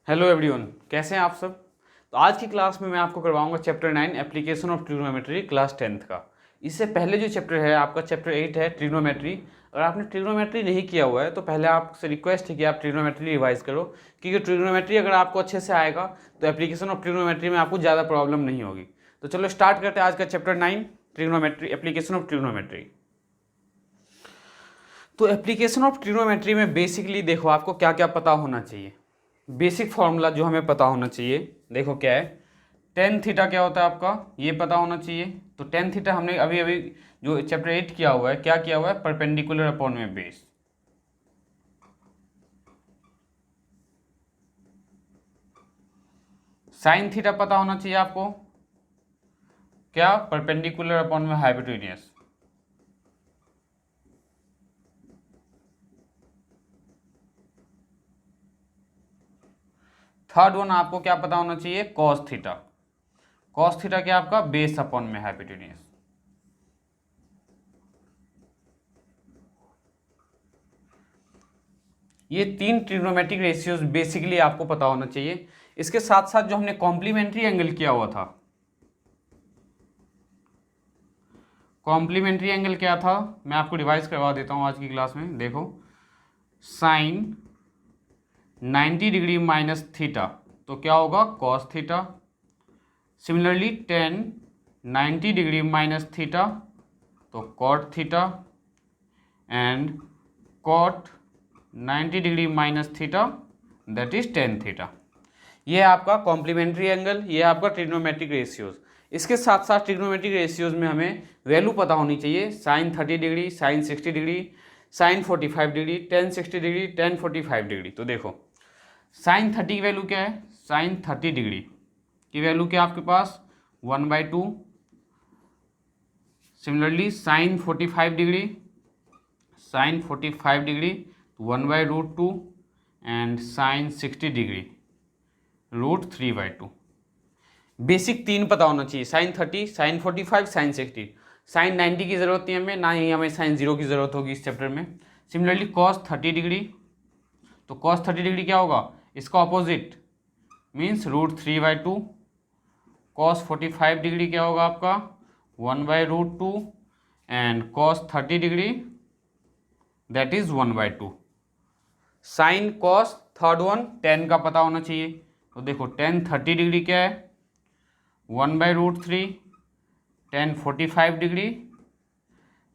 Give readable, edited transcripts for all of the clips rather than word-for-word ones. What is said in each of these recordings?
Hello everyone, कैसे हैं आप सब। तो आज की क्लास में मैं आपको करवाऊंगा chapter 9 application of trigonometry class 10th का। इससे पहले जो चैप्टर है आपका चैप्टर 8 है ट्रिग्नोमेट्री। अगर आपने ट्रिग्नोमेट्री नहीं किया हुआ है तो पहले आपसे रिक्वेस्ट है कि आप ट्रिग्नोमेट्री रिवाइज करो, क्योंकि ट्रिग्नोमेट्री अगर आपको अच्छे से आएगा तो एप्लीकेशन ऑफ ट्रिग्नोमेट्री में आपको ज़्यादा प्रॉब्लम नहीं होगी। तो चलो स्टार्ट करते हैं आज का chapter 9 trigonometry, application of trigonometry. तो एप्लीकेशन ऑफ ट्रिग्नोमेट्री में बेसिकली देखो आपको क्या क्या पता होना चाहिए। बेसिक फॉर्मूला जो हमें पता होना चाहिए, देखो क्या है। टेन थीटा क्या होता है आपका, ये पता होना चाहिए। तो टेन थीटा हमने अभी अभी जो चैप्टर 8 किया हुआ है, क्या किया हुआ है, परपेंडिकुलर अपॉन में बेस। साइन थीटा पता होना चाहिए आपको, क्या, परपेंडिकुलर अपॉन में हाइपोटेन्यूस। थर्ड वन आपको क्या पता होना चाहिए, कॉस थीटा। कॉस थीटा क्या आपका, बेस अपॉन में हाइपोटेन्यूस। ये तीन ट्रिग्नोमेट्रिक रेशियोज बेसिकली आपको पता होना चाहिए। इसके साथ साथ जो हमने कॉम्प्लीमेंट्री एंगल किया हुआ था, कॉम्प्लीमेंट्री एंगल क्या था, मैं आपको रिवाइज करवा देता हूं आज की क्लास में। देखो, साइन 90 डिग्री माइनस थीटा तो क्या होगा, cos theta. Similarly tan 90 degree minus theta तो cot theta, and cot 90 degree minus theta that is tan theta. ये है आपका कॉम्प्लीमेंट्री एंगल, ये है आपका ट्रिग्नोमेट्रिक रेशियोज। इसके साथ साथ ट्रिग्नोमेट्रिक रेशियोज में हमें वैल्यू पता होनी चाहिए, sine 30 degree, sine 60 degree, sine 45 degree, tan 60 degree, tan 45 degree. तो देखो साइन 30 की वैल्यू क्या है, साइन 30 डिग्री की वैल्यू क्या आपके पास 1/2। Similarly sine 45 degree, sine 45 degree 1/√2, and sine 60 degree √3/2। Basic तीन पता होना चाहिए, साइन 30, साइन 45, साइन 60। साइन 90 की जरूरत नहीं हमें, ना ही हमें साइन 0 की जरूरत होगी इस चैप्टर में। सिमिलरली कॉस 30 डिग्री, तो कॉस 30 डिग्री क्या होगा, इसका ऑपोजिट मीन्स √3/2। कॉस 45 डिग्री क्या होगा आपका 1/√2, and cos 30 degree that is 1/2। Sine cos third one ten का पता होना चाहिए। तो देखो टेन 30 डिग्री क्या है 1/√3, ten 45 degree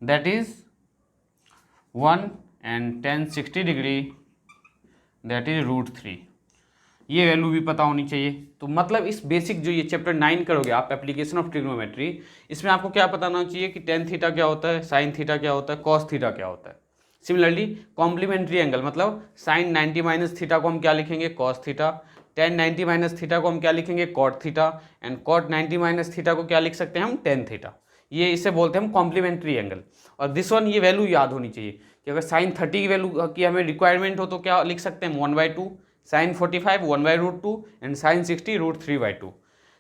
that is 1, and ten 60 degree that is √3। ये वैल्यू भी पता होनी चाहिए। तो मतलब इस बेसिक जो ये चैप्टर 9 करोगे आप एप्लीकेशन ऑफ ट्रिग्नोमेट्री, इसमें आपको क्या पता होना चाहिए कि टेन थीटा क्या होता है, साइन थीटा क्या होता है, कॉस थीटा क्या होता है। सिमिलरली कॉम्प्लीमेंट्री एंगल मतलब साइन 90 माइनस थीटा को हम क्या लिखेंगे, cos theta. Tan 90 minus theta को हम क्या लिखेंगे, cot theta. And cot 90 minus theta को क्या लिख सकते हैं हम, टेन थीटा। ये इसे बोलते हैं हम कॉम्प्लीमेंट्री एंगल। और दिस वन ये वैल्यू याद होनी चाहिए कि अगर साइन 30 की वैल्यू की हमें रिक्वायरमेंट हो तो क्या लिख सकते हैं 1/2, sine 45 1/√2, and sine 60 √3/2।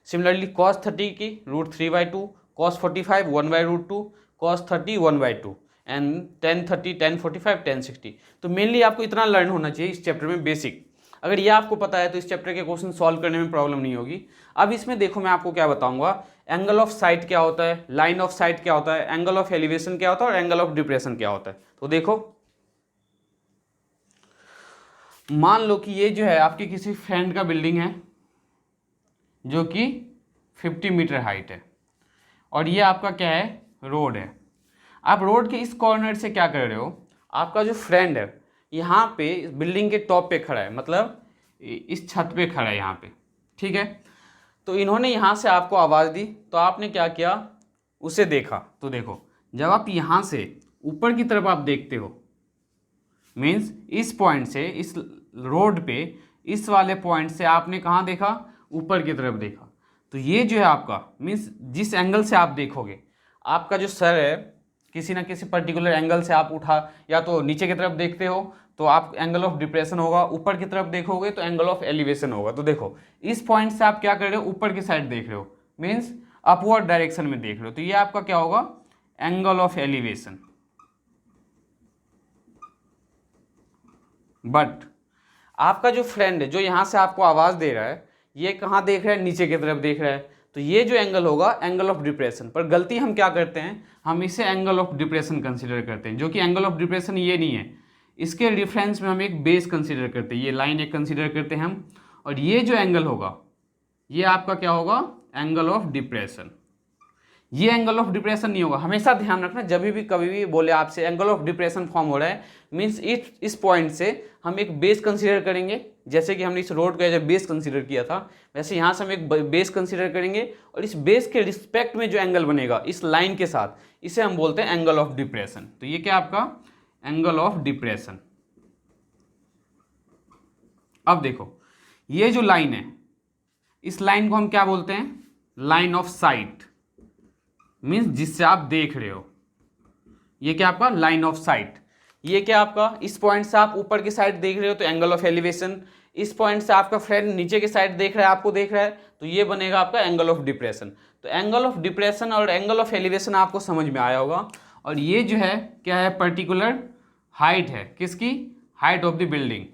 Similarly cos 30 की √3/2, cos 45 1/√2, cos 30 1/2, and tan 30, tan 45, tan 60। तो मेनली आपको इतना लर्न होना चाहिए इस चैप्टर में बेसिक। अगर ये आपको पता है तो इस चैप्टर के क्वेश्चन सॉल्व करने में प्रॉब्लम नहीं होगी। अब इसमें देखो मैं आपको क्या बताऊंगा, एंगल ऑफ साइट क्या होता है, लाइन ऑफ साइट क्या होता है, एंगल ऑफ एलिवेशन क्या होता है, और एंगल ऑफ डिप्रेशन क्या होता है। तो देखो मान लो कि ये जो है आपके किसी फ्रेंड का बिल्डिंग है जो कि 50 मीटर हाइट है, और ये आपका क्या है, रोड है। आप रोड के इस कॉर्नर से क्या कर रहे हो, आपका जो फ्रेंड है यहाँ पे बिल्डिंग के टॉप पे खड़ा है, मतलब इस छत पे खड़ा है यहाँ पे, ठीक है। तो इन्होंने यहाँ से आपको आवाज़ दी, तो आपने क्या किया, उसे देखा। तो देखो जब आप यहाँ से ऊपर की तरफ आप देखते हो, मीन्स इस पॉइंट से, इस रोड पे इस वाले पॉइंट से आपने कहाँ देखा, ऊपर की तरफ देखा। तो ये जो है आपका मीन्स जिस एंगल से आप देखोगे, आपका जो सर है किसी ना किसी पर्टिकुलर एंगल से आप उठा, या तो नीचे की तरफ देखते हो तो आप एंगल ऑफ डिप्रेशन होगा, ऊपर की तरफ देखोगे तो एंगल ऑफ एलिवेशन होगा। तो देखो इस पॉइंट से आप क्या कर रहे हो, ऊपर की साइड देख रहे हो, मीन्स अपवर्ड डायरेक्शन में देख रहे हो। तो ये आपका क्या होगा, एंगल ऑफ एलिवेशन। बट आपका जो फ्रेंड है जो यहाँ से आपको आवाज़ दे रहा है, ये कहाँ देख रहा है, नीचे की तरफ देख रहा है, तो ये जो एंगल होगा एंगल ऑफ डिप्रेशन। पर गलती हम क्या करते हैं, हम इसे एंगल ऑफ डिप्रेशन कंसीडर करते हैं, जो कि एंगल ऑफ डिप्रेशन ये नहीं है। इसके डिफरेंस में हम एक बेस कंसीडर करते हैं, ये लाइन एक कंसीडर करते हैं हम, और ये जो एंगल होगा ये आपका क्या होगा, एंगल ऑफ डिप्रेशन। ये एंगल ऑफ डिप्रेशन नहीं होगा। हमेशा ध्यान रखना, जब भी कभी भी बोले आपसे एंगल ऑफ डिप्रेशन फॉर्म हो रहा है, मीन्स इस पॉइंट से हम एक बेस कंसीडर करेंगे, जैसे कि हमने इस रोड को एज ए बेस कंसीडर किया था, वैसे यहाँ से हम एक बेस कंसीडर करेंगे, और इस बेस के रिस्पेक्ट में जो एंगल बनेगा इस लाइन के साथ, इसे हम बोलते हैं एंगल ऑफ डिप्रेशन। तो ये क्या आपका एंगल ऑफ डिप्रेशन। अब देखो ये जो लाइन है, इस लाइन को हम क्या बोलते हैं, लाइन ऑफ साइट, मीन्स जिससे आप देख रहे हो। ये क्या आपका लाइन ऑफ साइट। ये क्या आपका, इस पॉइंट से आप ऊपर की साइड देख रहे हो तो एंगल ऑफ एलिवेशन, इस पॉइंट से आपका फ्रेंड नीचे की साइड देख रहा है, आपको देख रहा है, तो ये बनेगा आपका एंगल ऑफ डिप्रेशन। तो एंगल ऑफ डिप्रेशन और एंगल ऑफ एलिवेशन आपको समझ में आया होगा। और ये जो है क्या है, पर्टिकुलर हाइट है, किसकी, हाइट ऑफ द बिल्डिंग।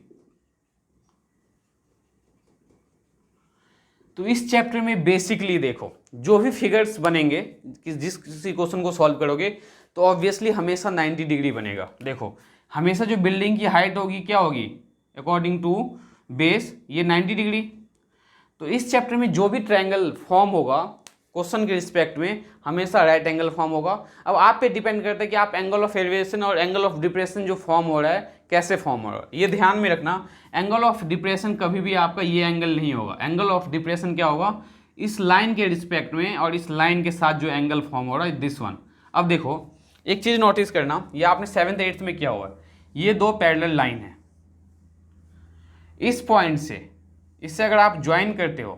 तो इस चैप्टर में बेसिकली देखो जो भी फिगर्स बनेंगे, जिस किसी क्वेश्चन को सॉल्व करोगे तो ऑब्वियसली हमेशा 90 डिग्री बनेगा। देखो हमेशा जो बिल्डिंग की हाइट होगी क्या होगी, अकॉर्डिंग टू बेस, ये 90 डिग्री। तो इस चैप्टर में जो भी ट्रायंगल फॉर्म होगा क्वेश्चन के रिस्पेक्ट में, हमेशा राइट एंगल फॉर्म होगा। अब आप पे डिपेंड करता है कि आप एंगल ऑफ एलिवेशन और एंगल ऑफ डिप्रेशन जो फॉर्म हो रहा है कैसे फॉर्म हो रहा है। ये ध्यान में रखना, एंगल ऑफ डिप्रेशन कभी भी आपका ये एंगल नहीं होगा। एंगल ऑफ डिप्रेशन क्या होगा, इस लाइन के रिस्पेक्ट में और इस लाइन के साथ जो एंगल फॉर्म हो रहा है, दिस वन। अब देखो एक चीज़ नोटिस करना, ये आपने 7th 8th में किया हुआ है, ये दो पैरेलल लाइन है, इस पॉइंट से इससे अगर आप ज्वाइन करते हो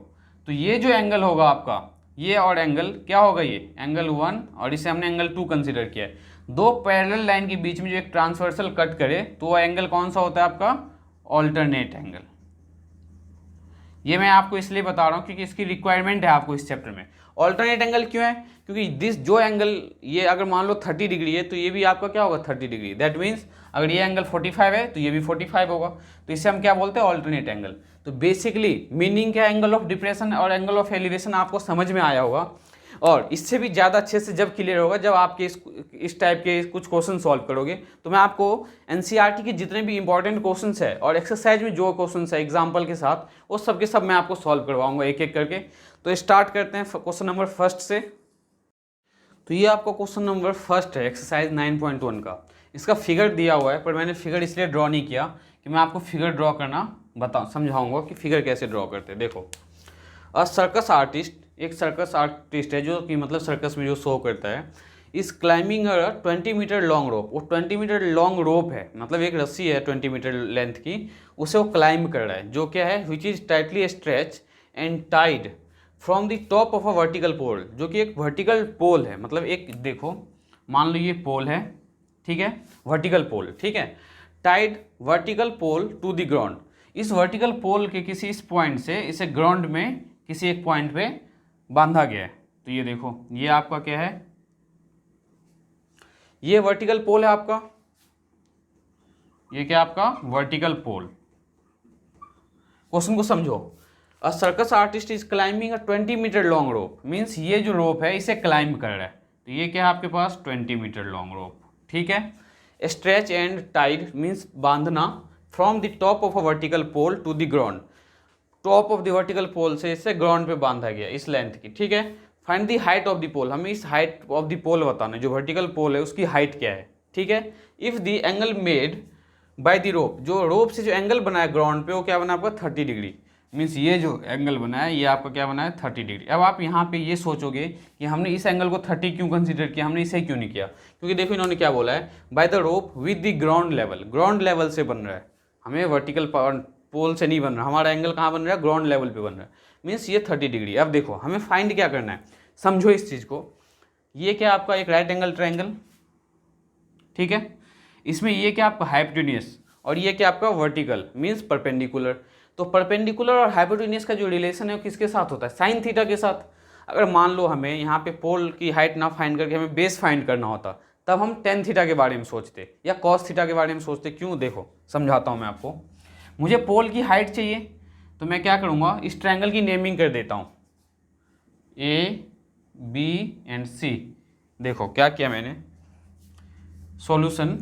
तो ये जो एंगल होगा आपका, ये और एंगल क्या होगा, ये एंगल 1 और इसे हमने एंगल 2 कंसीडर किया है। दो पैरेलल लाइन के बीच में जो एक ट्रांसवर्सल कट करे तो वो एंगल कौन सा होता है आपका, ऑल्टरनेट एंगल। ये मैं आपको इसलिए बता रहा हूँ क्योंकि इसकी रिक्वायरमेंट है आपको इस चैप्टर में। ऑल्टरनेट एंगल क्यों है, क्योंकि दिस जो एंगल ये अगर मान लो 30 डिग्री है तो ये भी आपका क्या होगा 30 डिग्री। दैट मीन्स अगर ये एंगल 45 है तो ये भी 45 होगा, तो इसे हम क्या बोलते हैं, ऑल्टरनेट एंगल। तो बेसिकली मीनिंग क्या, एंगल ऑफ डिप्रेशन और एंगल ऑफ एलिवेशन आपको समझ में आया होगा। और इससे भी ज़्यादा अच्छे से जब क्लियर होगा जब आपके इस टाइप के कुछ क्वेश्चन सॉल्व करोगे। तो मैं आपको एनसीईआरटी के जितने भी इंपॉर्टेंट क्वेश्चन्स है और एक्सरसाइज में जो क्वेश्चंस है एग्जांपल के साथ, वो सब के सब मैं आपको सॉल्व करवाऊंगा एक एक करके। तो स्टार्ट करते हैं क्वेश्चन नंबर फर्स्ट से। तो ये आपका क्वेश्चन नंबर फर्स्ट है एक्सरसाइज 9.1 का। इसका फिगर दिया हुआ है पर मैंने फिगर इसलिए ड्रॉ नहीं किया कि मैं आपको फिगर ड्रॉ करना समझाऊंगा कि फिगर कैसे ड्रॉ करते हैं। देखो अ सर्कस आर्टिस्ट, एक सर्कस आर्टिस्ट है जो कि मतलब सर्कस में जो शो करता है, इस क्लाइंबिंग 20 मीटर लॉन्ग रोप। वो 20 मीटर लॉन्ग रोप है, मतलब एक रस्सी है 20 मीटर लेंथ की, उसे वो क्लाइंब कर रहा है, जो क्या है, which is tightly stretch and tied from the top of a vertical pole, जो कि एक वर्टिकल पोल है। मतलब एक देखो मान लो ये पोल है, ठीक है, वर्टिकल पोल, ठीक है, tied vertical pole to the ground. इस वर्टिकल पोल के किसी इस पॉइंट से इसे ग्राउंड में किसी एक पॉइंट पे बांधा गया है। तो ये देखो ये आपका क्या है, ये वर्टिकल पोल है आपका, ये क्या आपका वर्टिकल पोल। क्वेश्चन को समझो, a circus artist is climbing a 20 metre long rope, means ये जो रोप है इसे क्लाइंब कर रहा है। तो ये क्या है आपके पास 20 मीटर लॉन्ग रोप, ठीक है। स्ट्रेच एंड टाइड मीन्स बांधना, from the top of a vertical pole to the ground, top of the vertical pole से इससे ग्राउंड पे बांधा गया इस लेंथ की, ठीक है। Find the height of the pole, हमें इस हाइट ऑफ द पोल बताना है, जो वर्टिकल पोल है उसकी हाइट क्या है, ठीक है। If the angle made by the rope, जो रोप से जो एंगल बनाया ग्राउंड पे वो क्या बना आपका 30 डिग्री, मीन्स ये जो एंगल बना है ये आपका क्या बना है 30 डिग्री। अब आप यहाँ पे ये सोचोगे कि हमने इस एंगल को 30 क्यों कंसीडर किया, हमने इसे क्यों नहीं किया, क्योंकि देखो इन्होंने क्या बोला है, by the rope with the ground level, ground level से बन रहा है, हमें वर्टिकल पोल से नहीं बन रहा, हमारा एंगल कहाँ बन रहा है, ग्राउंड लेवल पे बन रहा है, मीन्स ये 30 डिग्री। अब देखो हमें फाइंड क्या करना है, समझो इस चीज़ को, ये क्या आपका एक राइट एंगल ट्रायंगल, ठीक है, इसमें ये क्या आपका हाइपोटेन्यूस और ये क्या आपका वर्टिकल मीन्स परपेंडिकुलर। तो परपेंडिकुलर और हाइपोटेन्यूस का जो रिलेशन है वो किसके साथ होता है, साइन थीटा के साथ। अगर मान लो हमें यहाँ पे पोल की हाइट ना फाइंड करके हमें बेस फाइंड करना होता, तब हम टेन थीटा के बारे में सोचते या कॉस थीटा के बारे में सोचते। क्यों, देखो समझाता हूँ मैं आपको। मुझे पोल की हाइट चाहिए, तो मैं क्या करूँगा, इस ट्रायंगल की नेमिंग कर देता हूँ ए बी एंड सी। देखो क्या किया मैंने, सॉल्यूशन,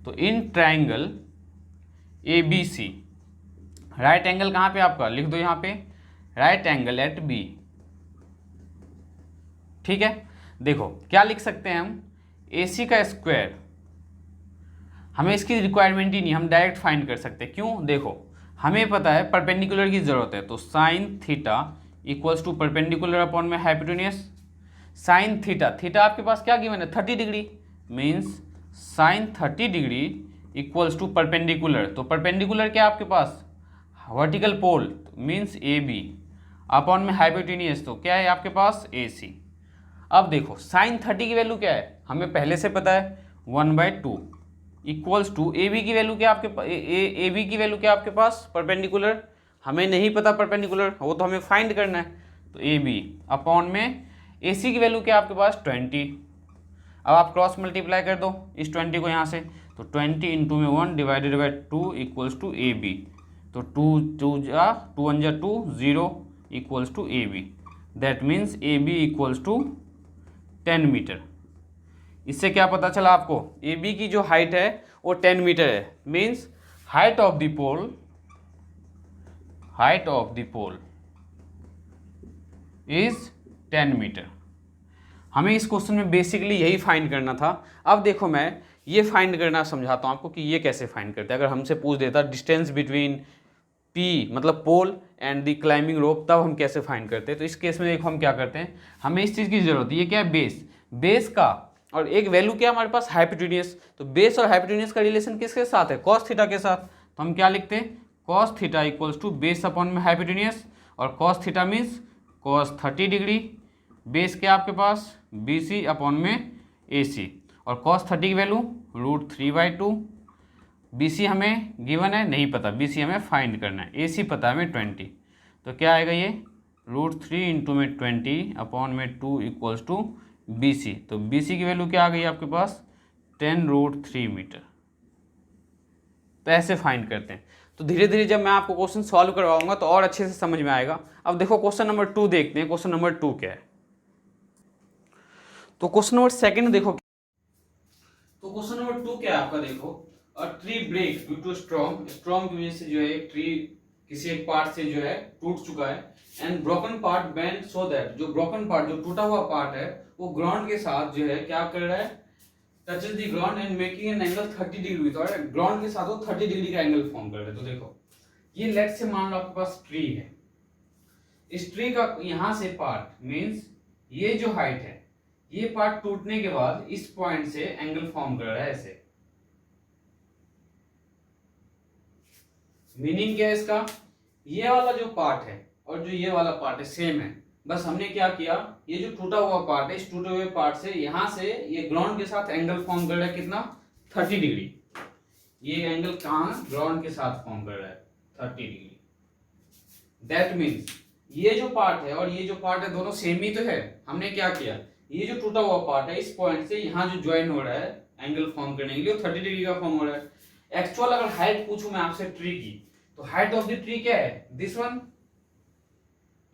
तो in triangle A B C, right angle कहाँ पे आपका, लिख दो यहाँ पे राइट एंगल एट बी। ठीक है, देखो क्या लिख सकते हैं हम, ए सी का स्क्वायर, हमें इसकी रिक्वायरमेंट ही नहीं, हम डायरेक्ट फाइंड कर सकते हैं। क्यों, देखो हमें पता है परपेंडिकुलर की जरूरत है, तो sine theta equals to perpendicular upon में हाइपोटेन्यूस। साइन थीटा, थीटा आपके पास क्या गिवन है 30 degree, means sine 30 degree equals to perpendicular, तो परपेंडिकुलर क्या आपके पास vertical pole means A B upon में हाइपोटेन्यूस, तो क्या है आपके पास ए सी। अब देखो साइन 30 की वैल्यू क्या है, हमें पहले से पता है 1/2 इक्वल्स टू ए बी की वैल्यू क्या आपके पास, ए बी की वैल्यू क्या आपके पास परपेंडिकुलर, हमें नहीं पता परपेंडिकुलर, वो तो हमें फाइंड करना है, तो ए बी अपॉन में ए सी की वैल्यू क्या आपके पास 20। अब आप क्रॉस मल्टीप्लाई कर दो इस 20 को यहाँ से, तो 20 इंटू में 1 divided by 2 equals to A B, तो 2 जा 2 1 जा 2 0 equals to A B, that means A B equals to 10 metre. इससे क्या पता चला आपको, ए बी की जो हाइट है वो 10 मीटर है, means height of the pole is 10 metre. हमें इस क्वेश्चन में बेसिकली यही फाइंड करना था। अब देखो मैं ये फाइंड करना समझाता हूँ आपको कि ये कैसे फाइंड करते हैं। अगर हमसे पूछ देता डिस्टेंस बिटवीन पी मतलब पोल एंड द क्लाइंबिंग रोप, तब हम कैसे फाइंड करते हैं। तो इस केस में देखो हम क्या करते हैं, हमें इस चीज़ की जरूरत है, ये क्या है बेस का, और एक वैल्यू क्या हमारे पास हाइपोटेन्यूस, तो बेस और हाइपोटेन्यूस का रिलेशन किसके साथ है, कॉस थीटा के साथ। तो हम क्या लिखते हैं, cos theta equals to base upon में हाइपोटेन्यूस, और cos theta means cos 30 degree, base क्या आपके पास बी सी अपॉन में ए सी, और कॉस 30 की वैल्यू √3/2। बी सी हमें गिवन है, नहीं पता, बी सी हमें फाइंड करना है, ए सी पता है हमें 20, तो क्या आएगा ये √3 इंटू में 20 अपॉन में 2 इक्वल्स टू बी सी, तो बी सी की वैल्यू क्या आ गई आपके पास 10√3 मीटर। तो ऐसे फाइंड करते हैं। तो धीरे धीरे जब मैं आपको क्वेश्चन सॉल्व करवाऊंगा तो और अच्छे से समझ में आएगा। अब देखो क्वेश्चन नंबर 2 देखते हैं, क्वेश्चन नंबर 2 क्या है। तो क्वेश्चन नंबर 2 देखो, तो क्वेश्चन नंबर 2 क्या है आपका, देखो a tree break due to storm की वजह से जो है एक ट्री किसी एक पार्ट से जो है टूट चुका है, and broken part bend so that, जो ब्रोकन पार्ट जो टूटा हुआ पार्ट है वो ग्राउंड के साथ जो है क्या कर रहा है, touches the ground and making an angle 30 degree, तो ग्राउंड के साथ वो 30 डिग्री का एंगल फॉर्म कर रहा है। तो देखो ये लेट से मान लो आपके पास ट्री है, इस ट्री का यहां से पार्ट मींस ये जो हाइट है, ये पार्ट टूटने के बाद इस पॉइंट से एंगल फॉर्म कर रहा है ऐसे। मीनिंग क्या है इसका, ये वाला जो पार्ट है और जो ये वाला पार्ट है सेम है, बस हमने क्या किया, ये जो टूटा हुआ पार्ट है, इस टूटे हुए पार्ट से यहां से ये ग्राउंड के साथ एंगल फॉर्म कर रहा है कितना 30 डिग्री। ये एंगल कहां ग्राउंड के साथ फॉर्म कर रहा है 30 डिग्री। दैट मीन्स ये जो पार्ट है और ये जो पार्ट है दोनों सेम ही तो है। हमने क्या किया, ये जो टूटा हुआ पार्ट है इस पॉइंट से यहाँ जो ज्वाइन हो रहा है एंगल फॉर्म करने के लिए 30 डिग्री का फॉर्म हो रहा है। एक्चुअल अगर हाइट पूछूं मैं आपसे ट्री की, तो हाइट ऑफ द ट्री क्या है, दिस वन,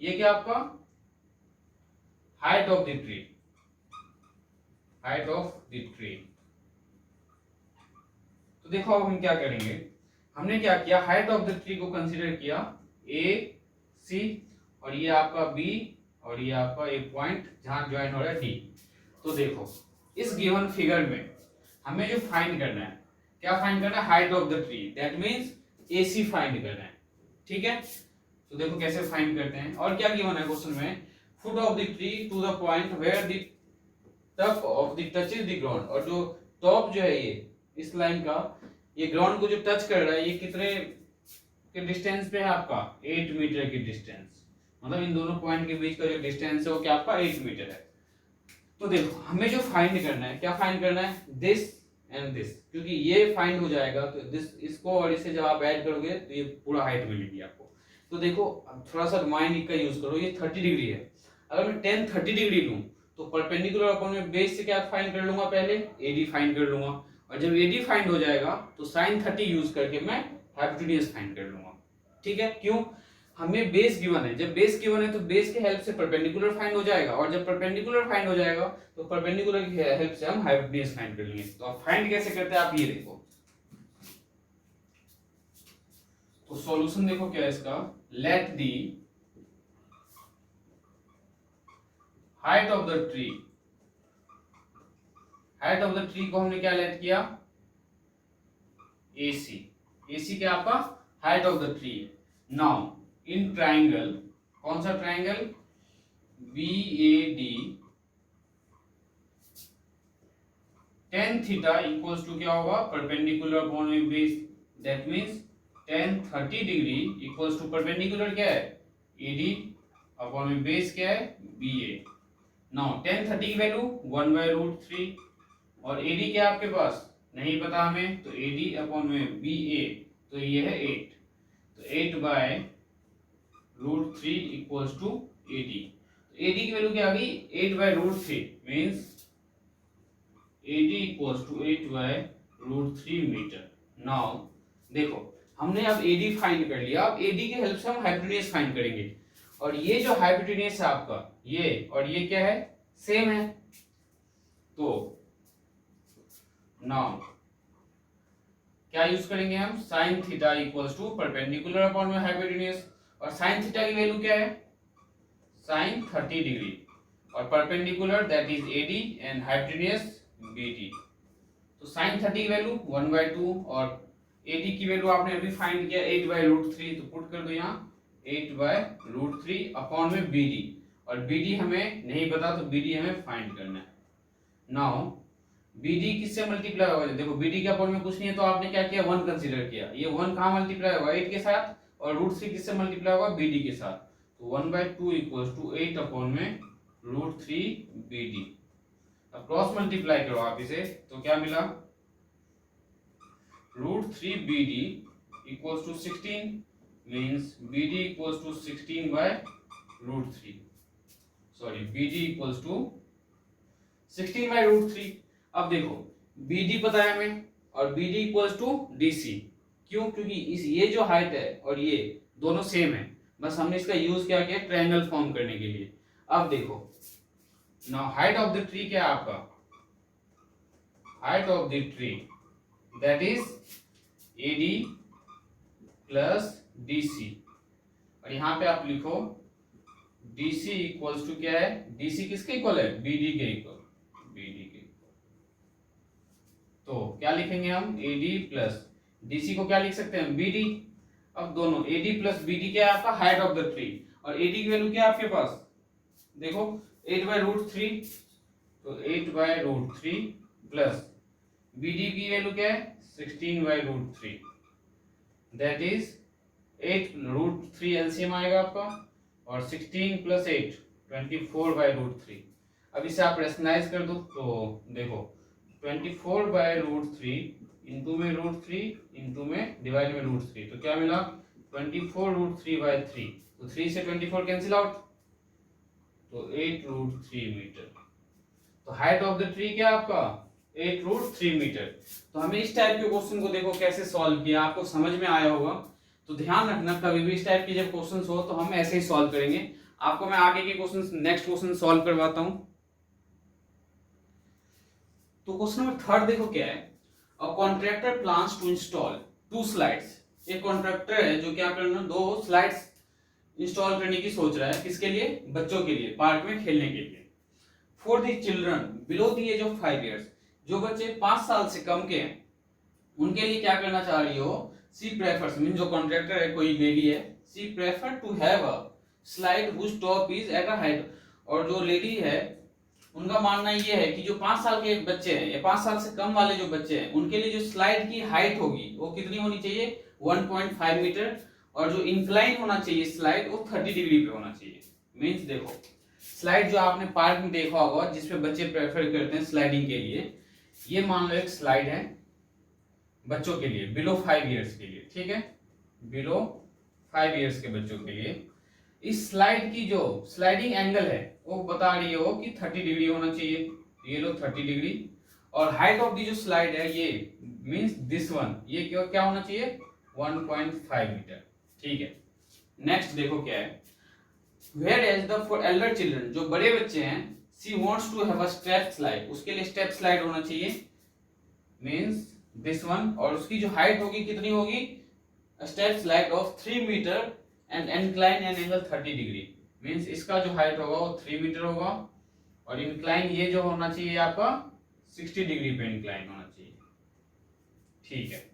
ये क्या आपका height of the tree, height of the tree. तो देखो अब हम क्या करेंगे, हमने क्या किया, हाइट ऑफ द ट्री को कंसीडर किया ए सी, और ये आपका बी, और ये आपका एक पॉइंट जहां ज्वाइन हो रहा है डी। तो देखो इस गिवन फिगर में हमें जो फाइंड करना है, क्या फाइंड करना है, height of the tree, that means AC find करना है। ठीक है, तो देखो कैसे फाइंड करते हैं। और क्या गिवन है क्वेश्चन में, foot of the tree to the point where the top of the touches the ground, और जो टॉप जो है ये इस लाइन का, ये ग्राउंड को जो टच कर रहा है, ये कितने के डिस्टेंस पे है आपका 8 मीटर की डिस्टेंस, मतलब इन दोनों पॉइंट के बीच का जो डिस्टेंस है वो क्या आपका 8 मीटर है। तो देखो हमें जो फाइंड करना है, क्या फाइंड करना है, दिस एंड दिस, क्योंकि ये फाइंड हो जाएगा तो दिस, इसको और इसे जब आप ऐड करोगे तो ये पूरा हाइट मिलेगी आपको। तो देखो थोड़ा सा माइंड का यूज करो, ये 30 डिग्री है, अगर मैं 10 30 डिग्री लूं तो परपेंडिकुलर अपॉन में बेस से क्या फाइंड कर लूंगा, पहले एडी फाइंड कर लूंगा, और जब एडी फाइंड हो जाएगा तो साइन 30 यूज करके मैं हाइपोटेन्यूज फाइंड कर लूंगा। ठीक है, क्यों? हमें बेस गिवन है, जब बेस गिवन है तो बेस के हेल्प से परपेंडिकुलर फाइंड हो जाएगा, और जब परपेंडिकुलर फाइंड हो जाएगा तो परपेंडिकुलर की हेल्प से हम हाइपोटेन्यूज फाइंड कर लेंगे। तो अब फाइंड कैसे करते हैं आप ये देखो। तो सॉल्यूशन देखो क्या है इसका, let the height of the tree, height of the tree को हमने क्या लेट किया, AC, AC क्या आपका height of the tree. Now in triangle, कौन सा triangle, BAD, tan theta equals to क्या होगा, perpendicular upon base, that means tan 30 degree equals to perpendicular क्या है, AD अपॉन बेस क्या है, BA। नाउ tan 30 की वैल्यू 1/√3 और AD क्या आपके पास नहीं पता हमें, तो AD अपॉन में BA, तो ये है 8, तो 8/√3 इक्वल्स टू AD। तो AD की वैल्यू क्या आ गई, 8/√3 means AD equals to 8/√3 metre. Now देखो हमने अब AD फाइंड कर लिया, अब AD की हेल्प से हम हाइपोटेन्यूज फाइंड करेंगे, और ये जो हाइपोटेन्यूज है आपका, ये और ये क्या है, सेम है। तो नाउ क्या यूज करेंगे हम, sine theta equals to perpendicular upon में हाइपोटेन्यूज, और साइन थीटा की वैल्यू क्या है, साइन 30 डिग्री, और perpendicular that is AD and hypotenuse BD। तो साइन 30 की वैल्यू 1/2 और AD की वैल्यू आपने अभी फाइंड किया 8/√3, तो पुट कर दो यहाँ 8/√3 अपॉन में BD, और BD हमें नहीं पता तो BD हमें फाइंड करना है। नाउ BD किससे मल्टीप्लाई होगा, देखो BD के अपॉन में कुछ नहीं है तो आपने क्या किया, 1 कंसीडर किया, ये 1 कहाँ मल्टीप्लाई होगा, 8 के साथ, और √3 किससे मल्टीप्लाई होगा, BD के साथ, तो 1/2 इक्वल्स टू 8 अपॉन में √3 BD। अब क्रॉस मल्टीप्लाई करो आप इसे, तो क्या मिला, √3 BD equals to 16 means BD equals to 16/√3, sorry BD equals to 16/√3। अब देखो BD पता है हमें, और BD इक्वल्स टू DC, क्यों, क्योंकि इस ये जो हाइट है और ये दोनों सेम है, बस हमने इसका यूज क्या किया, ट्रायंगल फॉर्म करने के लिए। अब देखो now height of the tree क्या है आपका, height of the tree that is AD plus DC, और यहां पे आप लिखो DC इक्वल्स टू क्या है, DC किसके इक्वल है, BD के इक्वल, BD के। तो क्या लिखेंगे हम, AD प्लस DC को क्या लिख सकते हैं, BD। अब दोनों AD प्लस BD क्या है आपका, हाइट ऑफ द ट्री, और AD की वैल्यू क्या है आपके पास, देखो 8/√3, तो 8/√3 प्लस BD की वैल्यू क्या है, 16/√3, दैट इज 8√3 LCM आएगा आपका, और 16 प्लस 8 24/√3। अब इसे आप रेशनलाइज कर दो, तो देखो 24/√3 इंटू में √3 इंटू में डिवाइड में √3, तो क्या मिला 24√3/3, तो 3 से 24 कैंसिल आउट, तो 8√3 मीटर। तो हाइट ऑफ द ट्री क्या आपका 8√3 मीटर। तो हमें इस टाइप के क्वेश्चन को देखो कैसे सॉल्व किया, आपको समझ में आया होगा। तो ध्यान रखना कभी भी इस टाइप के जब क्वेश्चंस हो तो हम ऐसे ही सॉल्व करेंगे। आपको मैं आगे के क्वेश्चंस नेक्स्ट क्वेश्चन सॉल्व करवाता हूं। तो क्वेश्चन नंबर 3 देखो क्या है, a contractor plans to install 2 slides. एक कॉन्ट्रैक्टर है जो क्या करना 2 स्लाइड्स इंस्टॉल करने की सोच रहा है, किसके लिए, बच्चों के लिए, पार्क में खेलने के लिए। For the children below the age of 5 years, जो बच्चे 5 साल से कम के हैं उनके लिए क्या करना चाह रही हो, सी प्रेफर्स, मीन जो कॉन्ट्रैक्टर है कोई लेडी है, she prefer to have a slide whose top is at a height. और जो लेडी है उनका मानना ये है कि जो 5 साल के बच्चे हैं या 5 साल से कम वाले जो बच्चे हैं उनके लिए जो स्लाइड की हाइट होगी वो कितनी होनी चाहिए, 1.5 मीटर, और जो इंक्लाइन होना चाहिए स्लाइड वो 30 डिग्री पे होना चाहिए। मीन्स देखो स्लाइड जो आपने पार्क में देखा होगा जिसपे बच्चे प्रेफर करते हैं स्लाइडिंग के लिए, ये मान लो एक स्लाइड है बच्चों के लिए बिलो 5 इयर्स के लिए, ठीक है, बिलो 5 इयर्स के बच्चों के लिए। इस स्लाइड की जो स्लाइडिंग एंगल है वो बता रही हो कि 30 डिग्री होना चाहिए, ये लो 30 डिग्री, और हाइट ऑफ दी जो स्लाइड है ये मींस दिस वन, ये क्या होना चाहिए 1.5 मीटर। ठीक है, नेक्स्ट देखो क्या है, where as the for elder children, जो बड़े बच्चे हैं, she wants to have a step slide, उसके लिए स्टेप स्लाइड होना चाहिए, मींस दिस वन, और उसकी जो हाइट होगी कितनी होगी, step slide of 3 metre and incline and angle 30 degree, means इसका जो हाइट होगा वो 3 मीटर होगा और इंक्लाइन ये जो होना चाहिए आपका 60 डिग्री पे इंक्लाइन होना चाहिए। ठीक है,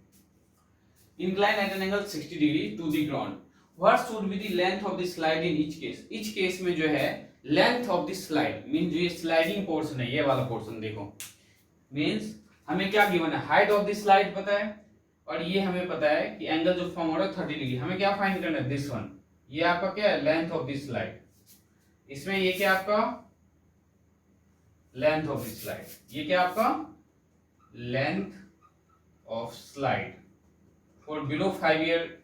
incline at an angle 60 degree to the ground. What should be the length of the slide in each case? each case में जो है length of the slide means जो ये sliding portion है, ये वाला portion देखो, means हमें क्या गिवन है, height of the slide पता है और ये हमें पता है कि एंगल जो फॉर्म हो रहा है 30 डिग्री, हमें क्या फाइंड करना है, दिस वन, ये आपका क्या है, लेंथ ऑफ द स्लाइड, इसमें ये क्या आपका लेंथ ऑफ द स्लाइड, ये क्या आपका length of slide for below 5 year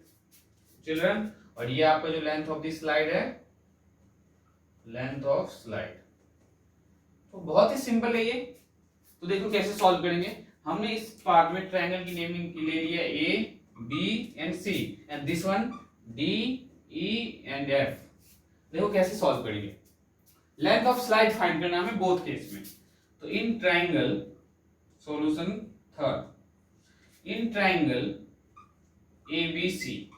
children, और ये आपका जो लेंथ ऑफ द स्लाइड है, लेंथ ऑफ स्लाइड। तो बहुत ही सिंपल है ये। तो देखो कैसे सॉल्व करेंगे, हमने इस पार्ट में ट्रायंगल की नेमिंग ले लिया A B and C and this one D E and F. देखो कैसे सॉल्व करेंगे, लेंथ ऑफ स्लाइड फाइंड करना हमें बोथ केस में। तो in triangle solution third, in triangle ABC,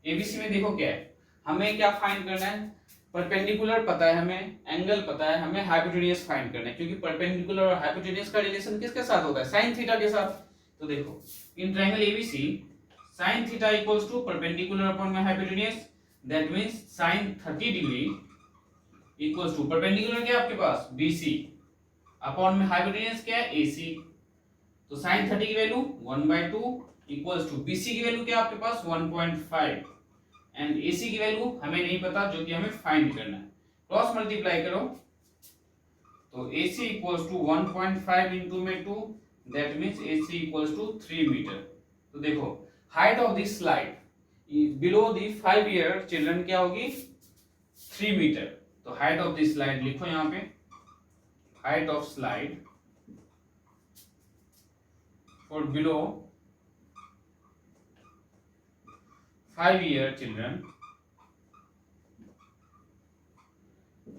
ABC में देखो क्या है, हमें क्या फाइंड करना है, परपेंडिकुलर पता है हमें, एंगल पता है हमें, हाइपोटेन्यूज फाइंड करना है, क्योंकि परपेंडिकुलर और हाइपोटेन्यूज का रिलेशन किसके साथ होता है, साइन थीटा के साथ। तो देखो in triangle ABC sine theta equals to perpendicular upon में hypotenuse, that means sine 30 degree equals to perpendicular क्या है आपके पास बीसी अपॉन में हाइपोटेन्यूज क्या है एसी। तो साइन 30 की वैल्यू 1/2 इक्वल्स टू बीसी की वैल्यू क्या है आपके पास 1.5 एंड AC की वैल्यू हमें नहीं पता, जो कि हमें फाइंड करना है। क्रॉस मल्टीप्लाई करो तो AC इक्वल्स टू 1.5 इंटू में 2, that means AC equals to 3 metre. तो देखो height of this slide below the 5 year children क्या होगी 3 मीटर। तो हाइट ऑफ दिस स्लाइड लिखो यहां पे, height of slide for below 5 year children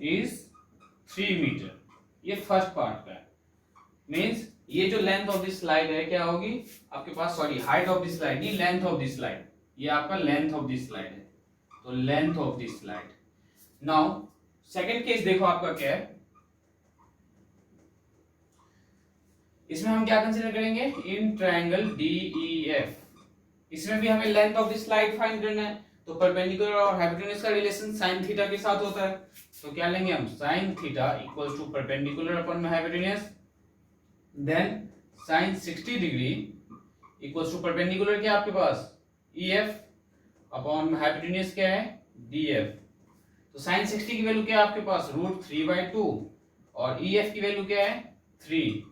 is 3 metre. ये फर्स्ट पार्ट का है, मींस ये जो लेंथ ऑफ दिस स्लाइड है क्या होगी आपके पास, sorry height of this slide नहीं, लेंथ ऑफ दिस स्लाइड, ये आपका लेंथ ऑफ दिस स्लाइड है। तो length of this slide. Now second case देखो आपका क्या है, इसमें हम क्या कंसीडर करेंगे, इन ट्रायंगल DEF, इसमें भी हमें length of the slide find करना है। तो परपेंडिकुलर और हाइपोटेन्यूज का रिलेशन साइन थीटा के साथ होता है। तो क्या लेंगे हम, sine theta equals to perpendicular upon में hypotenuse, then sine 60 degree equals to perpendicular क्या आपके पास EF अपॉन में हाइपोटेन्यूज क्या है DF। तो साइन 60 की वैल्यू क्या है आपके पास √3/2 और EF की वैल्यू क्या है 3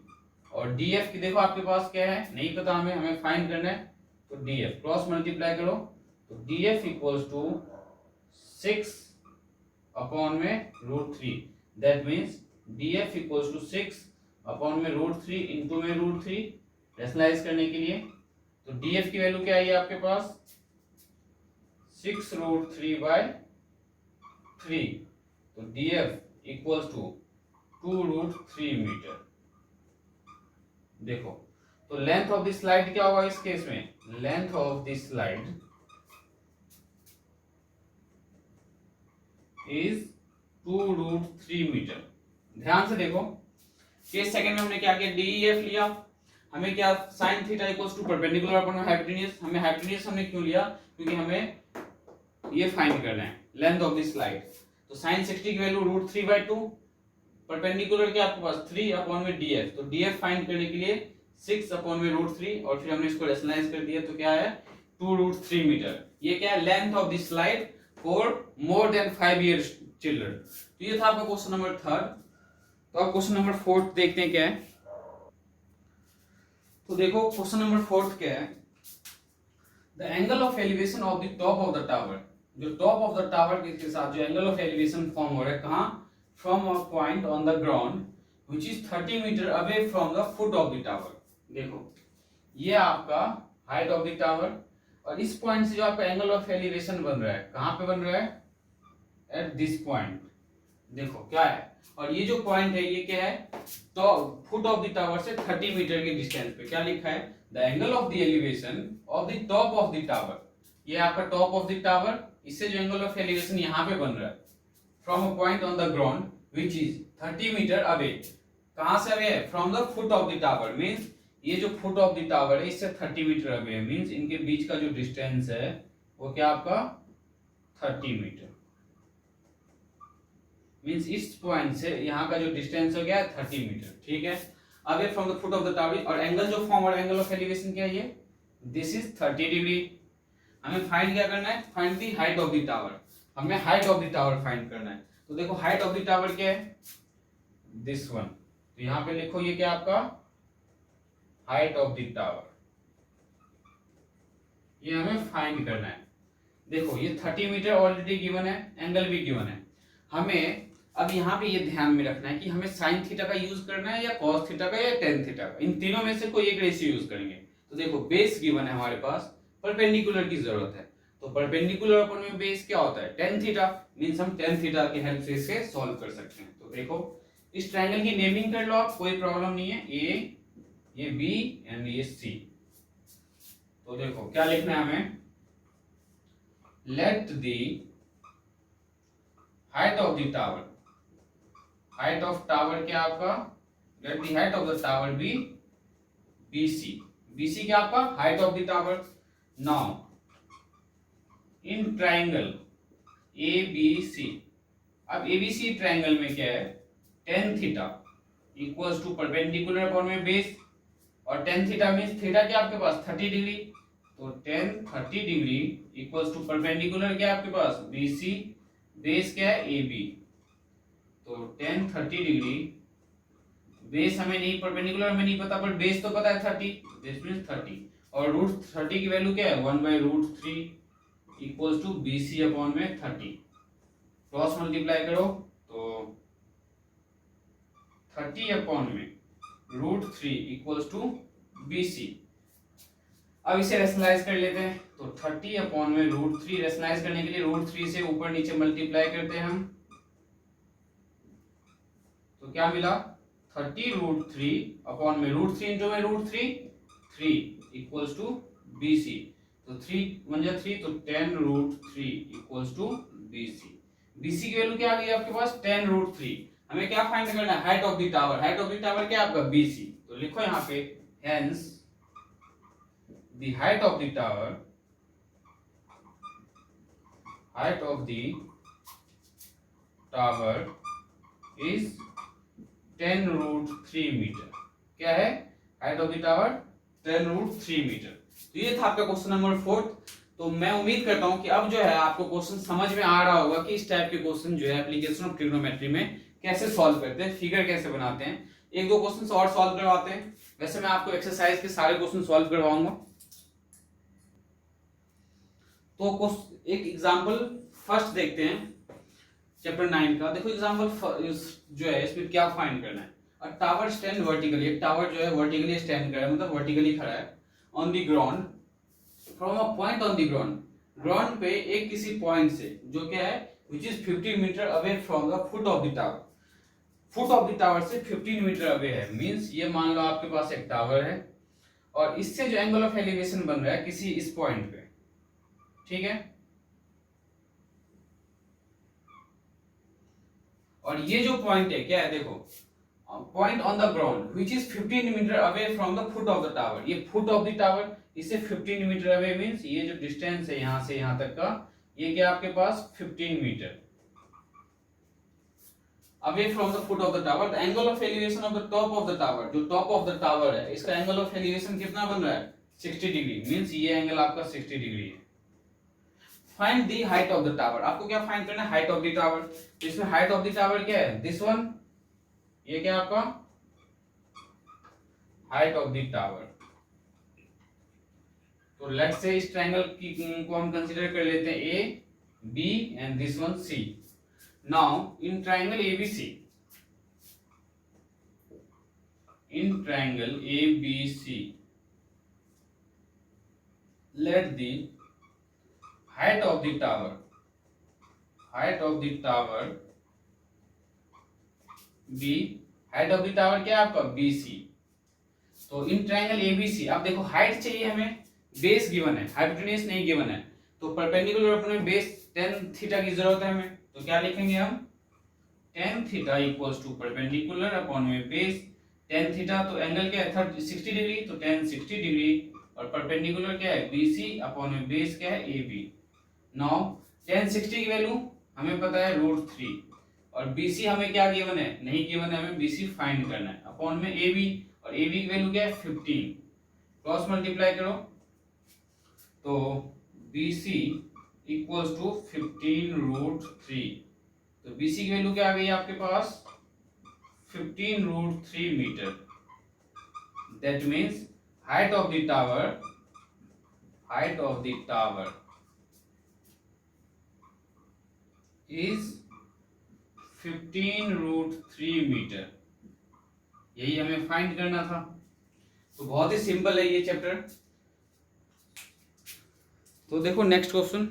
और DF की देखो आपके पास क्या है नहीं पता हमें फाइंड करना है। तो DF क्रॉस मल्टीप्लाई करो तो DF इक्वल्स टू 6 अपॉन में √3, that means DF equals to 6 upon में √3 इंटू में √3 रेशनलाइज करने के लिए। तो DF की वैल्यू क्या है आपके पास 6√3/3। तो DF इक्वल्स टू 2√3 मीटर। देखो तो लेंथ ऑफ द स्लाइड क्या होगा इस केस में, length of the slide is 2√3 metre. ध्यान से देखो केस सेकंड में हमने क्या किया, DEF लिया, हमें क्या sine theta equals to perpendicular upon hypotenuse, हमें हाइपोटेन्यूज हमने क्यों लिया, क्योंकि हमें ये फाइंड करना है लेंथ ऑफ द स्लाइड। तो साइन 60 की वैल्यू √3/2, परपेंडिकुलर क्या आपके पास 3 अपॉन में DF। तो DF फाइंड करने के लिए 6 अपॉन में √3 और फिर हमने इसको रेशनलाइज कर दिया तो क्या है 2√3 मीटर। ये क्या है length of the slide for more than 5 year children. तो ये था आपका क्वेश्चन नंबर थर्ड। तो अब क्वेश्चन नंबर फोर्थ देखते हैं क्या है। तो देखो क्वेश्चन नंबर फोर्थ क्या है, the angle of elevation of the top of the tower. जो टॉप ऑफ द टावर के साथ जो एंगल ऑफ एलिवेशन फॉर्म हो रहा है कहां, from a point on the ground which is 30 metre away from the foot of the tower. देखो ये आपका हाइट ऑफ द टावर और इस पॉइंट से जो आपका एंगल ऑफ एलिवेशन बन रहा है, कहां पे बन रहा है? At this point. देखो क्या है, और ये जो पॉइंट है ये क्या है? तो फुट ऑफ द टावर से 30 मीटर के डिस्टेंस पे क्या लिखा है? The angle of the elevation of the top of the tower. ये आपका टॉप ऑफ द टावर, इससे जो एंगल ऑफ एलिवेशन यहाँ पे बन रहा है from a point on the ground which is 30 metre away. कहां से अवे है? From the foot of the tower, means ये जो फुट ऑफ द टावर है इससे 30 मीटर अवे है, मीन्स इनके बीच का जो डिस्टेंस है वो क्या आपका 30 मीटर। मीन्स इस पॉइंट से यहाँ का जो डिस्टेंस हो गया है 30 मीटर, ठीक है। Away from the foot of the tower, और एंगल जो फॉर्म और एंगल ऑफ एलिवेशन क्या है? ये दिस इज 30 डिग्री। हमें फाइंड क्या करना है? Find the height of the tower. हमें height of the tower find करना है। तो देखो हाइट ऑफ द टावर क्या है? This one. तो यहाँ पे लिखो ये क्या आपका हाइट ऑफ द टावर, ये हमें फाइंड करना है। देखो ये 30 मीटर ऑलरेडी गिवन है, एंगल भी गिवन है। हमें अब यहाँ पे ये ध्यान में रखना है कि हमें साइन थीटा का यूज करना है या कॉस थीटा का या टेन थीटा का, इन तीनों में से कोई एक रेशियो यूज करेंगे। तो देखो बेस गिवन है हमारे पास, परपेंडिकुलर की जरूरत है। तो परपेंडिकुलर अपन में बेस क्या होता है? Tan theta. मीन्स हम टेन थीटा की हेल्प से इसे सॉल्व कर सकते हैं। तो देखो इस ट्रायंगल की नेमिंग कर लो आप, कोई प्रॉब्लम नहीं है। ए, ये बी एंड ये सी। तो देखो क्या लिखना है हमें? Let the height of the tower, height of tower क्या आपका? Let the height of the tower be BC। BC क्या आपका? Height of the tower. Now in triangle ABC, अब ABC ट्राइंगल में क्या है? Tan theta equals to perpendicular upon में base, और टेन थीटा मीन्स थीटा क्या आपके पास 30 डिग्री। तो tan 30 degree equals to perpendicular क्या आपके पास BC, बेस क्या है AB। तो टेन 30 डिग्री, बेस हमें नहीं, परपेंडिकुलर हमें नहीं पता, पर बेस तो पता है 30, दिस मींस 30, और रूट 30 की वैल्यू क्या है? 1/√3 इक्वल्स टू BC अपॉन में 30। क्रॉस मल्टीप्लाई करो तो 30 अपॉन में √3 इक्वल्स टू BC। अब इसे रेशनलाइज कर लेते हैं। तो 30 अपॉन में √3, रेशनलाइज करने के लिए √3 से ऊपर नीचे मल्टीप्लाई करते हैं हम। तो क्या मिला? 30√3 अपॉन में √3 इंटू में √3 3 इक्वल्स टू BC। तो 3 1 जा 3, तो 10√3 इक्वल्स टू BC। BC की वैल्यू क्या आ गई आपके पास? 10√3। हमें क्या फाइंड करना है? Height of the tower. Height of the tower क्या आपका? BC। तो लिखो यहाँ पे hence the height of the tower, height of the tower is 10√3 metre. क्या है height of the tower? 10√3 metre. तो ये था आपका क्वेश्चन नंबर 4। तो मैं उम्मीद करता हूं कि अब जो है आपको क्वेश्चन समझ में आ रहा होगा कि इस टाइप के क्वेश्चन जो है एप्लीकेशन ऑफ ट्रिग्नोमेट्री में कैसे सॉल्व करते हैं, फिगर कैसे बनाते हैं। एक दो क्वेश्चन और सॉल्व करवाते हैं। वैसे मैं आपको एक्सरसाइज के सारे क्वेश्चन सॉल्व करवाऊंगा। तो एक एग्जांपल फर्स्ट देखते हैं चैप्टर 9 का। देखो एग्जांपल जो है इसमें क्या फाइंड करना है? अ टावर स्टैंड वर्टिकली, एक टावर जो है वर्टिकली स्टैंड कर रहा है, मतलब वर्टिकली खड़ा है on the ground from a point on the ground, ground पे एक किसी पॉइंट से जो क्या है which is 15 metre away from the foot of the tower. Foot of the tower से 15 मीटर अवे है, मींस ये मान लो आपके पास एक टावर है और इससे जो एंगल ऑफ एलिवेशन बन रहा है किसी इस पॉइंट पे, ठीक है। और ये जो पॉइंट है क्या है? देखो point on the ground which is 15 metre away from the foot of the tower. ये फुट ऑफ द टावर, इससे 15 मीटर अवे मींस ये जो डिस्टेंस है यहां से यहां तक का, ये क्या आपके पास 15 metre away from the foot of the tower. The angle of elevation of the top of the tower, जो टॉप ऑफ द टावर है इसका एंगल ऑफ एलिवेशन कितना बन रहा है? 60 डिग्री, मींस ये एंगल आपका 60 डिग्री है। Find the height of the tower. आपको क्या फाइंड करना है? Height of the tower. तो इसमें हाइट ऑफ द टावर क्या है? दिस वन, ये क्या आपका हाइट ऑफ द टावर। तो लेट्स से इस ट्रायंगल की को हम कंसीडर कर लेते हैं A B and this one C. Now in triangle ABC, in triangle ABC let the height of the tower be, height of the tower क्या है आपका BC। तो इन ट्रायंगल ABC, अब देखो हाइट चाहिए हमें, बेस गिवन है, hypotenuse नहीं गिवन है, तो परपेंडिकुलर अपने बेस tan थीटा की जरूरत है हमें, तो क्या लिखेंगे हम, tan theta equals to perpendicular upon में बेस tan थीटा, तो एंगल क्या है 60 डिग्री, तो tan 60 डिग्री, और परपेंडिकुलर क्या है BC अपॉन में बेस क्या है AB। नाउ tan 60 की वैल्यू हमें पता है √3, और BC हमें क्या गिवन है, नहीं गिवन है, हमें BC फाइंड करना है, अपॉन में AB, और AB की वैल्यू क्या है 15, क्रॉस मल्टीप्लाई करो, तो BC इक्वल्स टू 15√3, तो BC की वैल्यू क्या आ गई आपके पास 15√3 metre. That means height of the tower is 15√3 metre, यही हमें फाइंड करना था। तो बहुत ही सिंपल है ये चैप्टर। तो देखो नेक्स्ट क्वेश्चन,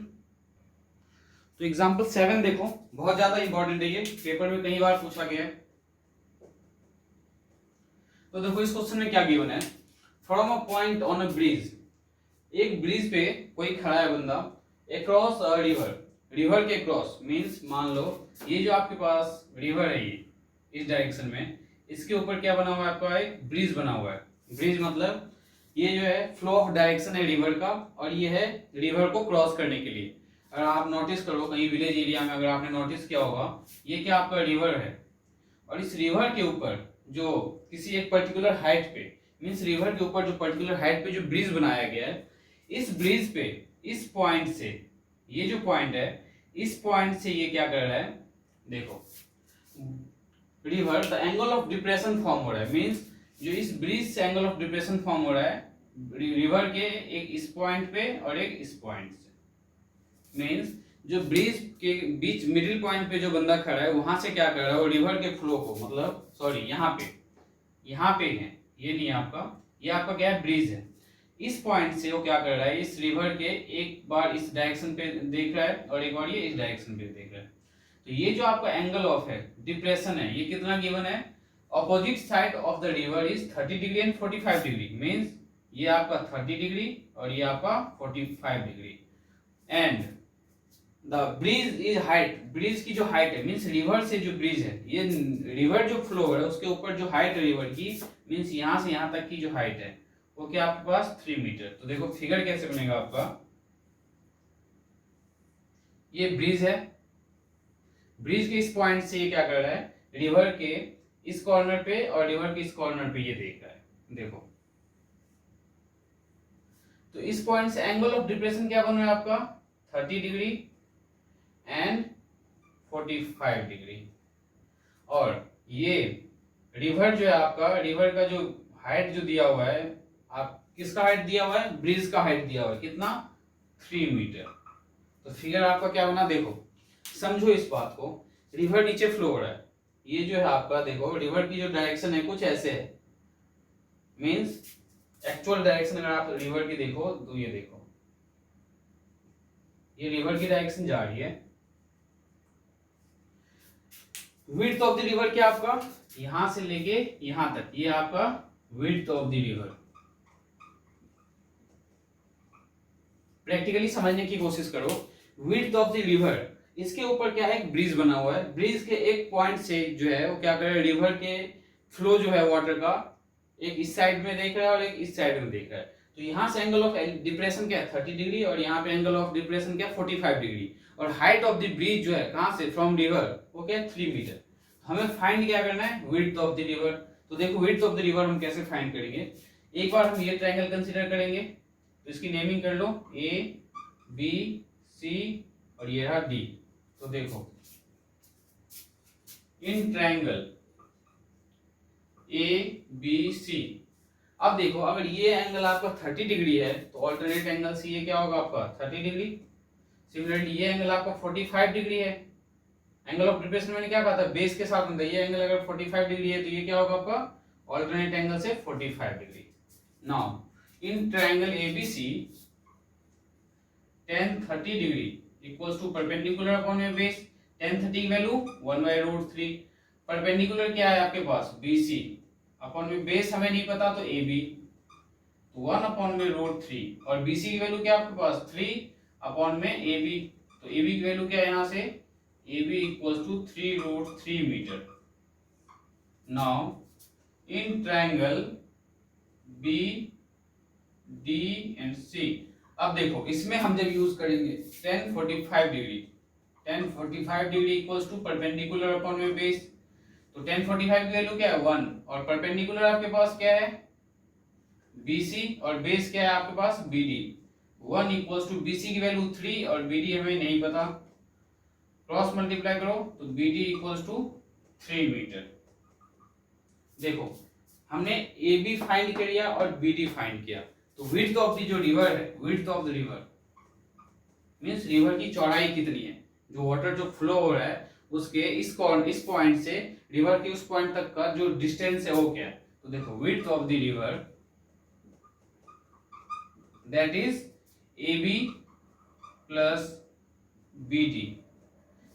तो एग्जांपल 7 देखो, बहुत ज्यादा इंपॉर्टेंट है ये, पेपर में कई बार पूछा गया है। तो देखो इस क्वेश्चन में क्या गिवन है, from a point on a bridge, एक ब्रिज पे कोई खड़ा है बंदा, अक्रॉस अ रिवर, रिवर के क्रॉस मींस मान लो ये जो आपके पास रिवर है ये इस डायरेक्शन में, इसके ऊपर क्या बना हुआ है आपका, एक ब्रिज बना हुआ है। ब्रिज मतलब ये जो है फ्लो ऑफ डायरेक्शन है रिवर का, और ये है रिवर को क्रॉस करने के लिए। अगर आप नोटिस करो कहीं विलेज एरिया में, अगर आपने नोटिस किया होगा, ये क्या आपका रिवर है, और इस रिवर के ऊपर जो किसी एक पर्टिकुलर हाइट पे, मींस रिवर के ऊपर जो पर्टिकुलर हाइट पे जो ब्रिज बनाया गया है, इस ब्रिज पे इस पॉइंट से, ये जो पॉइंट है इस पॉइंट से ये क्या कर रहा है, देखो river the angle of depression form हो रहा है, मींस जो इस ब्रिज से एंगल ऑफ डिप्रेशन फॉर्म हो रहा है रिवर के एक इस पॉइंट पे और एक इस पॉइंट से, मींस जो ब्रिज के बीच मिडिल पॉइंट पे जो बंदा खड़ा है वहां से क्या कर रहा है, वो रिवर के फ्लो को, मतलब सॉरी यहाँ पे है, ये नहीं आपका, ये आपका क्या है ब्रिज है, इस पॉइंट से वो क्या कर रहा है, इस रिवर के एक बार इस डायरेक्शन पे देख रहा है और एक बार ये इस डायरेक्शन पे देख रहा है। तो ये जो आपका एंगल ऑफ है डिप्रेशन है, ये कितना गिवन है, opposite side of the river is 30 degree and 45 degree, means ये आपका 30 डिग्री और ये आपका 45 degree, and the bridge is height, bridge की जो हाइट है मींस रिवर से जो ब्रिज है, ये रिवर जो फ्लो है उसके ऊपर जो हाइट है रिवर की, मींस यहां से यहां तक की जो हाइट है वो क्या आपके पास 3 मीटर। तो देखो फिगर कैसे बनेगा आपका, ये ब्रिज है, ब्रिज के इस पॉइंट से ये क्या कर रहा है, रिवर के इस कॉर्नर पे और रिवर के इस कॉर्नर पे ये देख रहा है, देखो तो इस पॉइंट से एंगल ऑफ डिप्रेशन क्या बन रहा है आपका 30 डिग्री एंड 45 डिग्री, और ये रिवर जो है आपका, रिवर का जो हाइट जो दिया हुआ है, आप किसका हाइट दिया हुआ है, ब्रिज का हाइट दिया हुआ है कितना 3 मीटर। तो फिगर आपका क्या बना, देखो समझो इस बात को, रिवर नीचे फ्लो हो रहा है, ये जो है आपका देखो रिवर की जो डायरेक्शन है कुछ ऐसे है, मींस एक्चुअल डायरेक्शन अगर आप रिवर की देखो तो ये देखो ये रिवर की डायरेक्शन जा रही है, विड्थ ऑफ द रिवर क्या आपका यहां से लेके यहां तक, ये आपका width of the river. Practically समझने की कोशिश करो, विड्थ ऑफ द रिवर, इसके ऊपर क्या है एक ब्रिज बना हुआ है, ब्रिज के एक पॉइंट से जो है वो क्या कर रहा है, रिवर के फ्लो जो है वाटर का एक इस साइड में देख रहा है और एक इस साइड में देख रहा है, तो यहां से एंगल ऑफ डिप्रेशन क्या है 30 डिग्री और यहाँ पे एंगल ऑफ डिप्रेशन क्या है 45 डिग्री, और हाइट ऑफ द ब्रिज जो है कहां से फ्रॉम रिवर वो क्या है 3 मीटर। हमें फाइंड क्या करना है, विड्थ ऑफ द रिवर। तो देखो विड्थ ऑफ द रिवर हम कैसे फाइंड करेंगे, एक बार हम ये ट्रायंगल कंसीडर करेंगे, तो इसकी नेमिंग कर लो ए बी सी और ये रहा डी। तो देखो इन ट्रायंगल ए बी सी, अब देखो अगर ये एंगल आपका 30 डिग्री है तो ऑल्टरनेट एंगल से ये क्या होगा आपका 30 डिग्री, सिमिलरली ये एंगल आपका 45 डिग्री है, एंगल ऑफ डिप्रेशन मैंने क्या कहा था बेस के साथ में, ये एंगल अगर 45 डिग्री है तो ये क्या होगा आपका ऑल्टरनेट एंगल से 45 degree. Now in triangle ABC tan 30 degree equals to perpendicular upon में बेस, tan 30 की वैल्यू 1/√3, परपेंडिकुलर क्या है आपके पास BC अपॉन में बेस हमें नहीं पता तो AB, तो 1/√3 और BC की वैल्यू क्या आपके पास 3 अपॉन में AB, तो AB की वैल्यू क्या है यहाँ से AB equals to 3√3 metre. Now in triangle BDC, अब देखो इसमें हम जब यूज करेंगे tan 45 degree equals to perpendicular upon में बेस, तो tan 45 की वैल्यू क्या है 1 और परपेंडिकुलर आपके पास क्या है BC और बेस क्या है आपके पास BD, 1 इक्वल्स टू BC की वैल्यू 3 और BD हमें नहीं पता, क्रॉस मल्टीप्लाई करो तो BD इक्वल्स टू 3 मीटर। देखो हमने AB फाइंड कर लिया और BD फाइंड किया, तो विड्थ ऑफ द जो रिवर है, width of the river means river की चौड़ाई कितनी है, जो वाटर जो फ्लो हो रहा है उसके इस पॉइंट से रिवर के उस पॉइंट तक का जो डिस्टेंस है वो क्या है, तो देखो width of the river that is AB plus BD,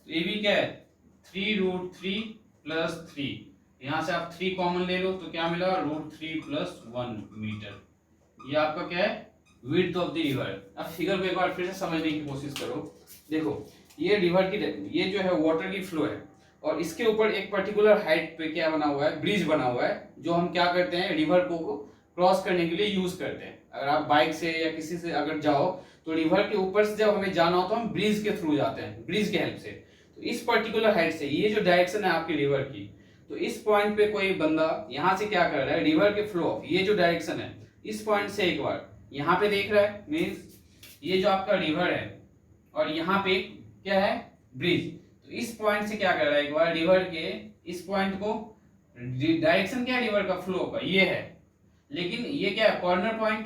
तो AB क्या है 3√3 प्लस 3, यहां से आप 3 कॉमन ले लो तो क्या मिला √3 प्लस 1 मीटर, ये आपका क्या है विड्थ ऑफ द रिवर। अब फिगर को एक बार फिर से समझने की कोशिश करो, देखो ये रिवर की ये जो है वाटर की फ्लो है और इसके ऊपर एक पर्टिकुलर हाइट पे क्या बना हुआ है ब्रिज बना हुआ है, जो हम क्या करते हैं रिवर को क्रॉस करने के लिए यूज करते हैं। अगर आप बाइक से या किसी से अगर जाओ तो रिवर के ऊपर से जब हमें जाना हो तो हम ब्रिज के थ्रू जाते हैं, ब्रिज के हेल्प से। तो इस पर्टिकुलर हाइट से ये जो डायरेक्शन है आपकी रिवर की, तो इस पॉइंट पे कोई बंदा यहाँ से क्या कर रहा है रिवर के फ्लो ये जो डायरेक्शन है इस पॉइंट से एक बार यहाँ पे देख रहा है, मीन्स ये जो आपका रिवर है और यहाँ पे क्या है ब्रिज, तो इस पॉइंट से क्या कर रहा है एक बार रिवर के इस पॉइंट को, डायरेक्शन क्या है रिवर का फ्लो का ये है, लेकिन ये क्या है कॉर्नर पॉइंट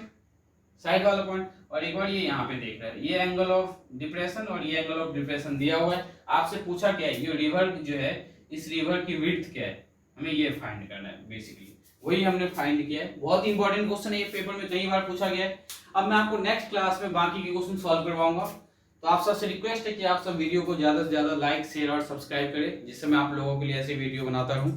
साइड वाला पॉइंट, और एक बार ये यहाँ पे देख रहा है ये एंगल ऑफ डिप्रेशन और ये एंगल ऑफ डिप्रेशन दिया हुआ है। आपसे पूछा क्या है ये रिवर जो है इस रिवर की विड्थ क्या है, हमें ये फाइंड करना है, बेसिकली वही हमने फाइंड किया है। बहुत ही इंपॉर्टेंट क्वेश्चन है, ये पेपर में कई बार पूछा गया है। अब मैं आपको नेक्स्ट क्लास में बाकी के क्वेश्चन सॉल्व करवाऊंगा, तो आप सबसे रिक्वेस्ट है कि आप सब वीडियो को ज्यादा से ज्यादा लाइक शेयर और सब्सक्राइब करें, जिससे मैं आप लोगों के लिए ऐसे वीडियो बनाता रहूं।